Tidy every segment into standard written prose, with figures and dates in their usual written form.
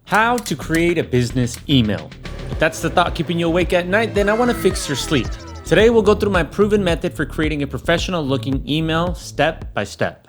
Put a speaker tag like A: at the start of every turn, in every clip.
A: How to create a business email. If that's the thought keeping you awake at night, then I want to fix your sleep. Today we'll go through my proven method for creating a professional looking email step by step.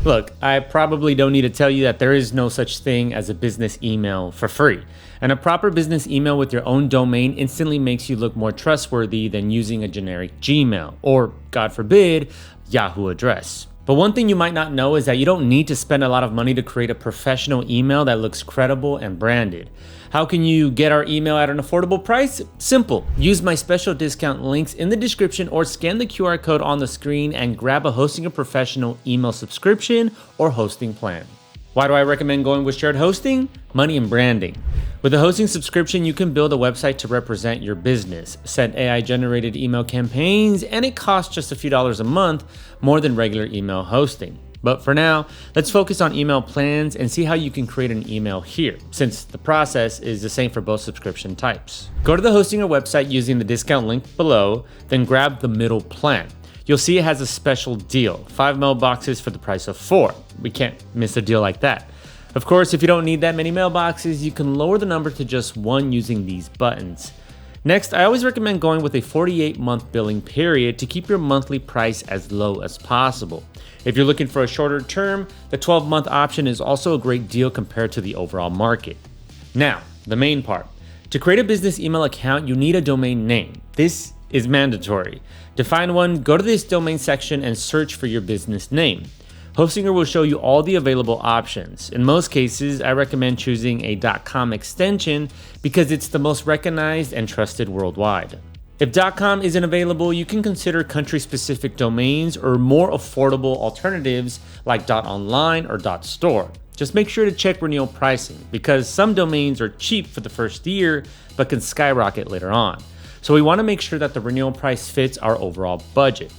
A: Look, I probably don't need to tell you that there is no such thing as a business email for free. And a proper business email with your own domain instantly makes you look more trustworthy than using a generic Gmail or, God forbid, Yahoo address. But one thing you might not know is that you don't need to spend a lot of money to create a professional email that looks credible and branded. How can you get our email at an affordable price? Simple. Use my special discount links in the description or scan the QR code on the screen and grab a Hosting a Professional email subscription or hosting plan. Why do I recommend going with shared hosting? Money and branding. With a hosting subscription, you can build a website to represent your business, set AI-generated email campaigns, and it costs just a few dollars a month more than regular email hosting. But for now, let's focus on email plans and see how you can create an email here, since the process is the same for both subscription types. Go to the Hostinger website using the discount link below, then grab the middle plan. You'll see it has a special deal, 5 mailboxes for the price of 4. We can't miss a deal like that. Of course, if you don't need that many mailboxes, you can lower the number to just 1 using these buttons. Next, I always recommend going with a 48-month billing period to keep your monthly price as low as possible. If you're looking for a shorter term, the 12-month option is also a great deal compared to the overall market. Now, the main part. To create a business email account, you need a domain name. This is mandatory. To find one, go to this domain section and search for your business name. Hostinger will show you all the available options. In most cases, I recommend choosing a .com extension because it's the most recognized and trusted worldwide. If .com isn't available, you can consider country-specific domains or more affordable alternatives like .online or .store. Just make sure to check renewal pricing because some domains are cheap for the first year but can skyrocket later on. So we want to make sure that the renewal price fits our overall budget.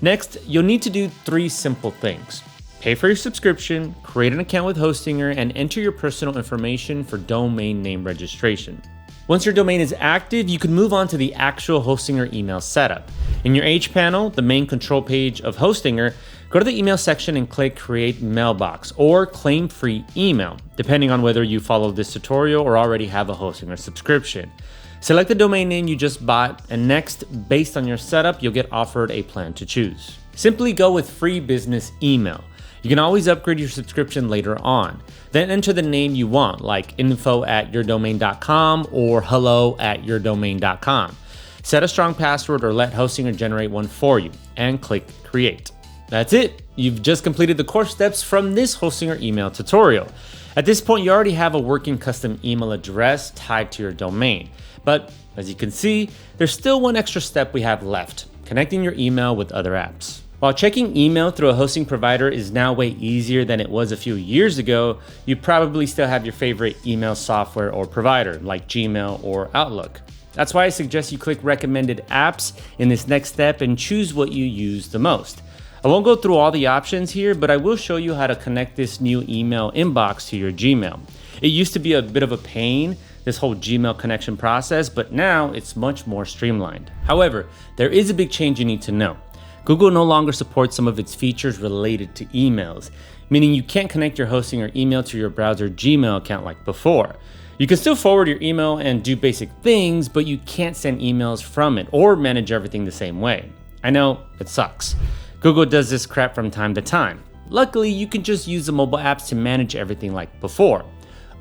A: Next, you'll need to do 3 simple things. Pay for your subscription, create an account with Hostinger, and enter your personal information for domain name registration. Once your domain is active, you can move on to the actual Hostinger email setup. In your hPanel, the main control page of Hostinger, go to the email section and click Create Mailbox or Claim Free Email, depending on whether you follow this tutorial or already have a Hostinger subscription. Select the domain name you just bought, and next, based on your setup, you'll get offered a plan to choose. Simply go with free business email. You can always upgrade your subscription later on. Then enter the name you want, like info@yourdomain.com or hello@yourdomain.com. Set a strong password or let Hostinger generate one for you, and click Create. That's it. You've just completed the core steps from this Hostinger email tutorial. At this point, you already have a working custom email address tied to your domain. But as you can see, there's still one extra step we have left, connecting your email with other apps. While checking email through a hosting provider is now way easier than it was a few years ago, you probably still have your favorite email software or provider like Gmail or Outlook. That's why I suggest you click recommended apps in this next step and choose what you use the most. I won't go through all the options here, but I will show you how to connect this new email inbox to your Gmail. It used to be a bit of a pain, this whole Gmail connection process, but now it's much more streamlined. However, there is a big change you need to know. Google no longer supports some of its features related to emails, meaning you can't connect your Hostinger email to your browser Gmail account like before. You can still forward your email and do basic things, but you can't send emails from it or manage everything the same way. I know, it sucks. Google does this crap from time to time. Luckily, you can just use the mobile apps to manage everything like before.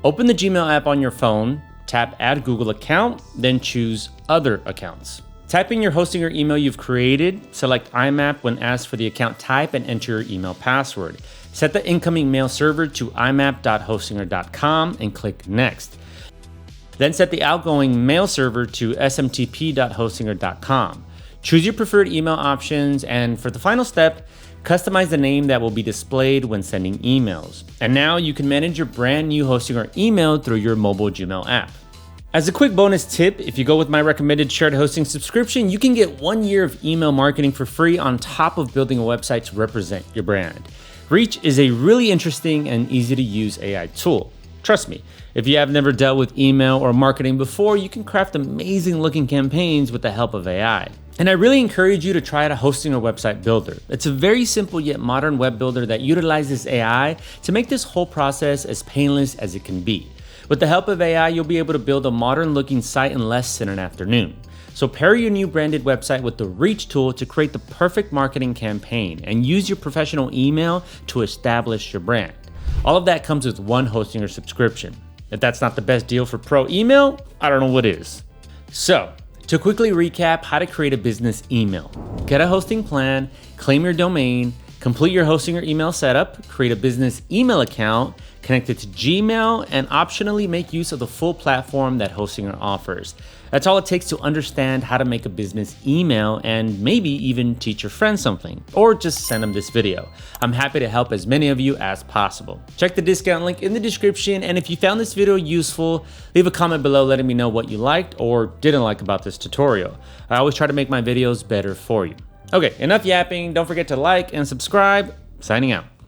A: Open the Gmail app on your phone, tap Add Google Account, then choose Other Accounts. Type in your Hostinger email you've created, select IMAP when asked for the account type, and enter your email password. Set the incoming mail server to imap.hostinger.com and click Next. Then set the outgoing mail server to smtp.hostinger.com. Choose your preferred email options, and for the final step, customize the name that will be displayed when sending emails. And now you can manage your brand new Hostinger email through your mobile Gmail app. As a quick bonus tip, if you go with my recommended shared hosting subscription, you can get 1 year of email marketing for free on top of building a website to represent your brand. Reach is a really interesting and easy to use AI tool. Trust me, if you have never dealt with email or marketing before, you can craft amazing looking campaigns with the help of AI. And I really encourage you to try out a hosting or website builder. It's a very simple yet modern web builder that utilizes AI to make this whole process as painless as it can be. With the help of AI, you'll be able to build a modern looking site in less than an afternoon. So pair your new branded website with the Reach tool to create the perfect marketing campaign and use your professional email to establish your brand. All of that comes with one hosting or subscription. If that's not the best deal for pro email, I don't know what is. So, to quickly recap how to create a business email: get a hosting plan, claim your domain, complete your hosting or email setup, create a business email account, connect it to Gmail, and optionally make use of the full platform that Hostinger offers. That's all it takes to understand how to make a business email and maybe even teach your friends something, or just send them this video. I'm happy to help as many of you as possible. Check the discount link in the description, and if you found this video useful, leave a comment below letting me know what you liked or didn't like about this tutorial. I always try to make my videos better for you. Okay, enough yapping. Don't forget to like and subscribe. Signing out.